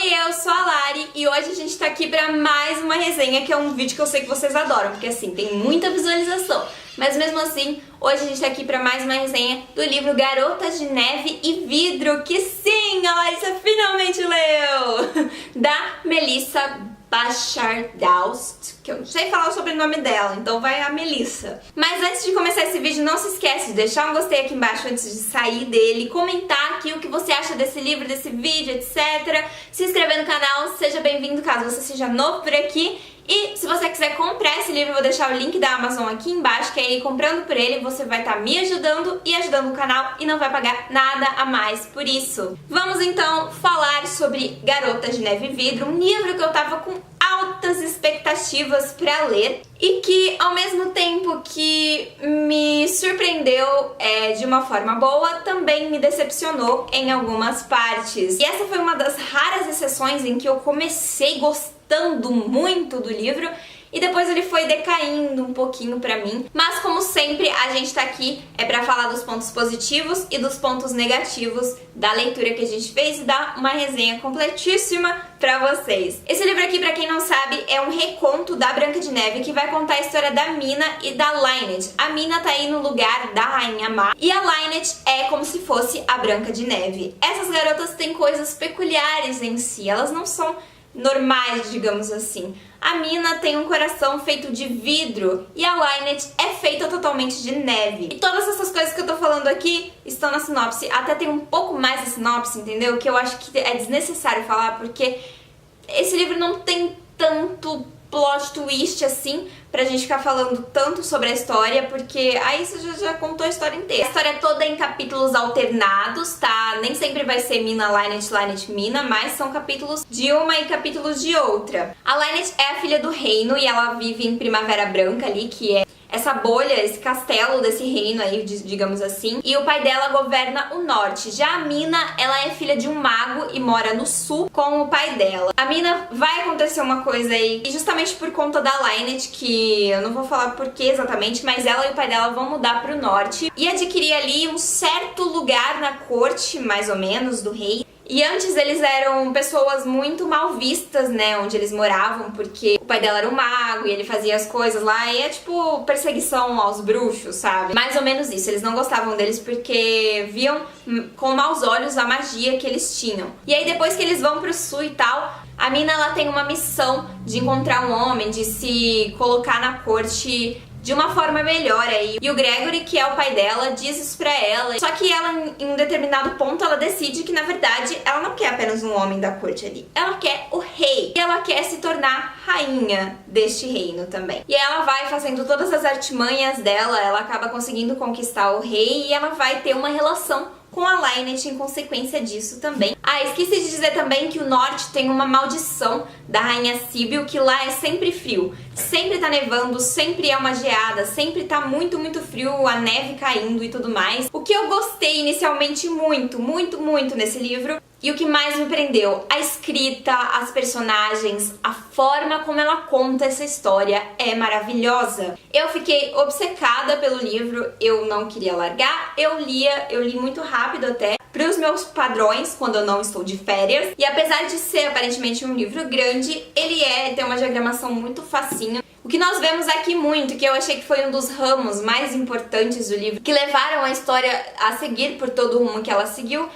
Oi, eu sou a Lari e hoje a gente tá aqui pra mais uma resenha, que é um vídeo que eu sei que vocês adoram, porque assim, tem muita visualização. Mas mesmo assim, hoje a gente tá aqui pra mais uma resenha do livro Garotas de Neve e Vidro, que sim, a Larissa finalmente leu! Da Melissa Bachardaust, que eu não sei falar o sobrenome dela, então vai a Melissa. Mas antes de começar esse vídeo, não se esquece de deixar um gostei aqui embaixo antes de sair dele, comentar aqui o que você acha desse livro, desse vídeo, etc. Se inscrever no canal, seja bem-vindo caso você seja novo por aqui. E se você quiser comprar esse livro, eu vou deixar o link da Amazon aqui embaixo, que aí comprando por ele você vai estar me ajudando e ajudando o canal e não vai pagar nada a mais por isso. Vamos então falar sobre Garotas de Neve e Vidro, um livro que eu tava com altas expectativas pra ler e que ao mesmo tempo que me surpreendeu de uma forma boa, também me decepcionou em algumas partes. E essa foi uma das raras exceções em que eu comecei gostando muito do livro e depois ele foi decaindo um pouquinho pra mim. Mas como sempre, a gente tá aqui pra falar dos pontos positivos e dos pontos negativos da leitura que a gente fez e dar uma resenha completíssima pra vocês. Esse livro aqui, pra quem não sabe, é um reconto da Branca de Neve que vai contar a história da Mina e da Linet. A Mina tá aí no lugar da Rainha Má e a Linet é como se fosse a Branca de Neve. Essas garotas têm coisas peculiares em si, elas não são normais, digamos assim. A Mina tem um coração feito de vidro e a Linet é feita totalmente de neve. E todas essas coisas que eu tô falando aqui estão na sinopse. Até tem um pouco mais de sinopse, entendeu? Que eu acho que é desnecessário falar, porque esse livro não tem tanto plot twist assim pra gente ficar falando tanto sobre a história, porque aí você já contou a história inteira. A história é toda em capítulos alternados, tá? Nem sempre vai ser Mina, Linet, Linet, Mina, mas são capítulos de uma e capítulos de outra. A Linet é a filha do reino e ela vive em Primavera Branca ali, que é essa bolha, esse castelo desse reino aí, digamos assim. E o pai dela governa o norte. Já a Mina, ela é filha de um mago e mora no sul com o pai dela. A Mina vai acontecer uma coisa aí, e justamente por conta da Linet, que eu não vou falar por que exatamente, mas ela e o pai dela vão mudar pro norte e adquirir ali um certo lugar na corte, mais ou menos, do rei. E antes eles eram pessoas muito mal vistas, né, onde eles moravam, porque o pai dela era um mago e ele fazia as coisas lá e é tipo perseguição aos bruxos, sabe? Mais ou menos isso, eles não gostavam deles porque viam com maus olhos a magia que eles tinham. E aí depois que eles vão pro sul e tal, a Mina ela tem uma missão de encontrar um homem, de se colocar na corte de uma forma melhor aí. E o Gregory, que é o pai dela, diz isso pra ela. Só que ela, em um determinado ponto, ela decide que, na verdade, ela não quer apenas um homem da corte ali. Ela quer o rei. E ela quer se tornar rainha deste reino também. E ela vai fazendo todas as artimanhas dela, ela acaba conseguindo conquistar o rei e ela vai ter uma relação com a Linet em consequência disso também. Ah, esqueci de dizer também que o norte tem uma maldição da rainha Síbil, que lá é sempre frio. Sempre tá nevando, sempre é uma geada, sempre tá muito, muito frio, a neve caindo e tudo mais. O que eu gostei inicialmente muito nesse livro, e o que mais me prendeu, a escrita, as personagens, a forma como ela conta essa história é maravilhosa. Eu fiquei obcecada pelo livro, eu não queria largar, eu li muito rápido até, para os meus padrões, quando eu não estou de férias. E apesar de ser aparentemente um livro grande, ele tem uma diagramação muito facinho. O que nós vemos aqui muito, que eu achei que foi um dos ramos mais importantes do livro, que levaram a história a seguir por todo o rumo que ela seguiu,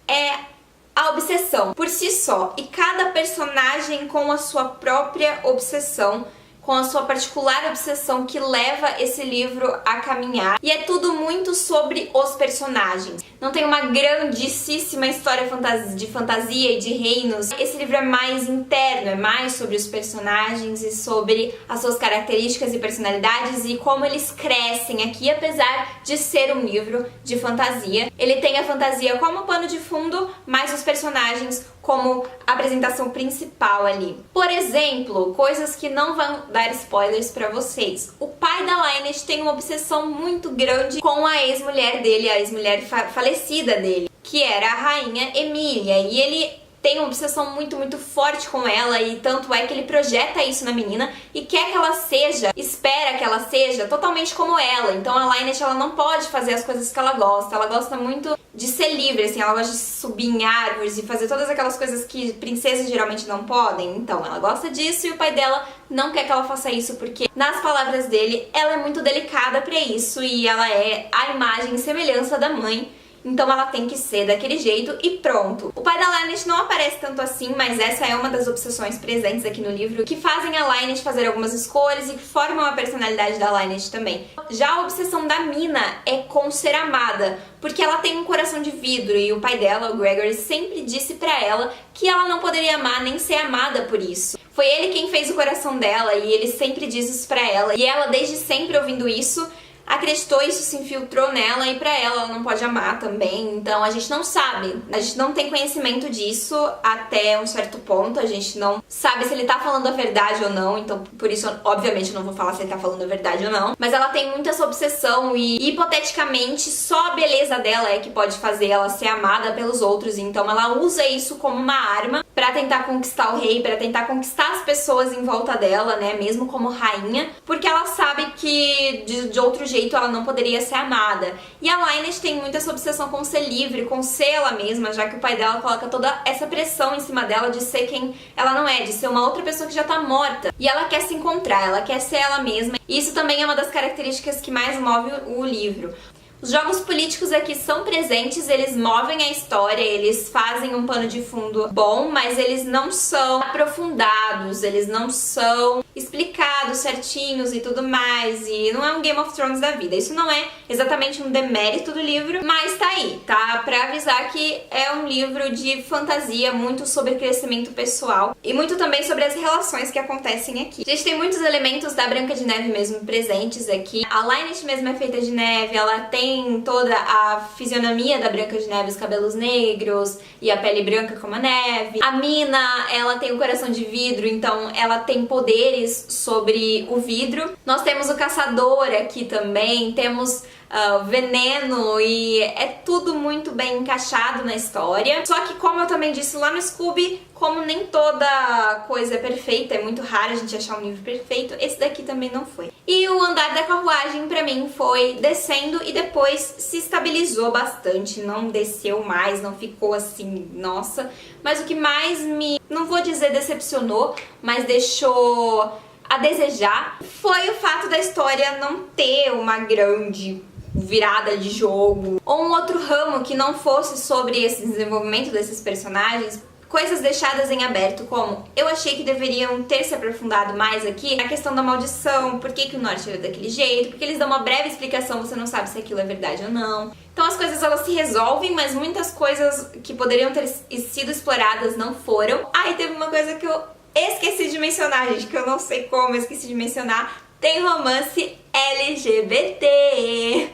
é a obsessão por si só. E cada personagem com a sua própria obsessão, com a sua particular obsessão que leva esse livro a caminhar. E é tudo muito sobre os personagens. Não tem uma grandíssima história de fantasia e de reinos. Esse livro é mais interno, é mais sobre os personagens e sobre as suas características e personalidades e como eles crescem aqui, apesar de ser um livro de fantasia. Ele tem a fantasia como pano de fundo, mas os personagens como apresentação principal ali. Por exemplo, coisas que não vão dar spoilers pra vocês. O pai da Linet tem uma obsessão muito grande com a ex-mulher dele, a ex-mulher falecida dele, que era a rainha Emília, e ele tem uma obsessão muito forte com ela, e tanto é que ele projeta isso na menina e quer que ela seja, espera que ela seja totalmente como ela. Então a Linet, ela não pode fazer as coisas que ela gosta muito de ser livre, assim, ela gosta de subir em árvores e fazer todas aquelas coisas que princesas geralmente não podem. Então ela gosta disso e o pai dela não quer que ela faça isso porque, nas palavras dele, ela é muito delicada pra isso e ela é a imagem e semelhança da mãe. Então ela tem que ser daquele jeito e pronto. O pai da Linet não aparece tanto assim, mas essa é uma das obsessões presentes aqui no livro que fazem a Linet fazer algumas escolhas e que formam a personalidade da Linet também. Já a obsessão da Mina é com ser amada, porque ela tem um coração de vidro e o pai dela, o Gregory, sempre disse pra ela que ela não poderia amar nem ser amada por isso. Foi ele quem fez o coração dela e ele sempre diz isso pra ela. E ela, desde sempre ouvindo isso, acreditou, isso se infiltrou nela e pra ela não pode amar também. Então a gente não sabe, a gente não tem conhecimento disso até um certo ponto, a gente não sabe se ele tá falando a verdade ou não, então por isso obviamente eu não vou falar se ele tá falando a verdade ou não, mas ela tem muita essa obsessão e hipoteticamente só a beleza dela é que pode fazer ela ser amada pelos outros, então ela usa isso como uma arma pra tentar conquistar o rei, pra tentar conquistar as pessoas em volta dela, né, mesmo como rainha, porque ela sabe que de outro jeito ela não poderia ser amada. E a Linet tem muito essa obsessão com ser livre, com ser ela mesma, já que o pai dela coloca toda essa pressão em cima dela de ser quem ela não é, de ser uma outra pessoa que já tá morta. E ela quer se encontrar, ela quer ser ela mesma. E isso também é uma das características que mais move o livro. Os jogos políticos aqui são presentes, eles movem a história, eles fazem um pano de fundo bom, mas eles não são aprofundados, eles não são explicados certinhos e tudo mais, e não é um Game of Thrones da vida. Isso não é exatamente um demérito do livro, mas tá aí, tá? Pra avisar que é um livro de fantasia, muito sobre crescimento pessoal e muito também sobre as relações que acontecem aqui. A gente tem muitos elementos da Branca de Neve mesmo presentes aqui. A Linet mesmo é feita de neve, ela tem toda a fisionomia da Branca de Neve, os cabelos negros e a pele branca como a neve. A Mina, ela tem o coração de vidro, então ela tem poderes sobre o vidro. Nós temos o caçador aqui também, temos veneno e é tudo muito bem encaixado na história. Só que, como eu também disse lá no Scooby, como nem toda coisa é perfeita, é muito raro a gente achar um livro perfeito, esse daqui também não foi. E o andar da carruagem pra mim foi descendo e depois se estabilizou bastante, não desceu mais, não ficou assim, nossa. Mas o que mais me, não vou dizer decepcionou, mas deixou a desejar, foi o fato da história não ter uma grande virada de jogo ou um outro ramo que não fosse sobre esse desenvolvimento desses personagens. Coisas deixadas em aberto, como eu achei que deveriam ter se aprofundado mais aqui na questão da maldição, por que o norte era daquele jeito, porque eles dão uma breve explicação, você não sabe se aquilo é verdade ou não. Então as coisas elas se resolvem, mas muitas coisas que poderiam ter sido exploradas não foram. Ah, e teve uma coisa que eu esqueci de mencionar, gente, que eu não sei como eu esqueci de mencionar. Tem romance LGBT.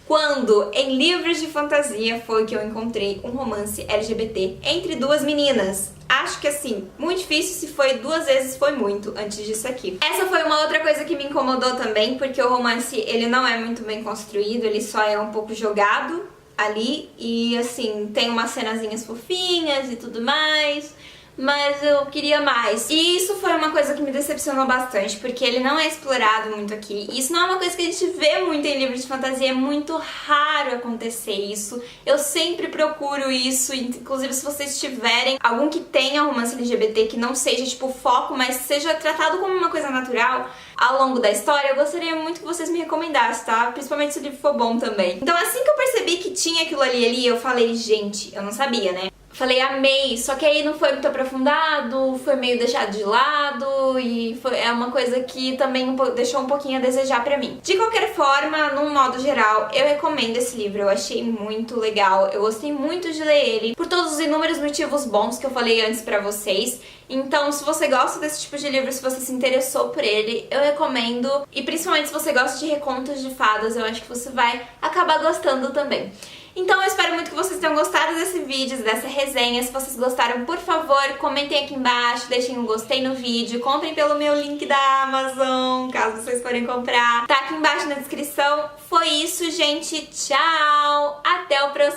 Quando em livros de fantasia foi que eu encontrei um romance LGBT entre duas meninas? Acho que assim, muito difícil, se foi 2 vezes foi muito antes disso aqui. Essa foi uma outra coisa que me incomodou também, porque o romance ele não é muito bem construído, ele só é um pouco jogado ali e assim, tem umas cenazinhas fofinhas e tudo mais, mas eu queria mais. E isso foi uma coisa que me decepcionou bastante, porque ele não é explorado muito aqui. Isso não é uma coisa que a gente vê muito em livros de fantasia, é muito raro acontecer isso. Eu sempre procuro isso, inclusive se vocês tiverem algum que tenha romance LGBT que não seja tipo foco, mas seja tratado como uma coisa natural ao longo da história, eu gostaria muito que vocês me recomendassem, tá? Principalmente se o livro for bom também. Então assim que eu percebi que tinha aquilo ali, eu falei, gente, eu não sabia, né? Falei, amei, só que aí não foi muito aprofundado, foi meio deixado de lado e é uma coisa que também deixou um pouquinho a desejar pra mim. De qualquer forma, num modo geral, eu recomendo esse livro, eu achei muito legal, eu gostei muito de ler ele, por todos os inúmeros motivos bons que eu falei antes pra vocês. Então, se você gosta desse tipo de livro, se você se interessou por ele, eu recomendo. E principalmente se você gosta de recontos de fadas, eu acho que você vai acabar gostando também. Então eu espero muito que vocês tenham gostado desse vídeo, dessa resenha. Se vocês gostaram, por favor, comentem aqui embaixo, deixem um gostei no vídeo, comprem pelo meu link da Amazon, caso vocês forem comprar. Tá aqui embaixo na descrição. Foi isso, gente. Tchau! Até o próximo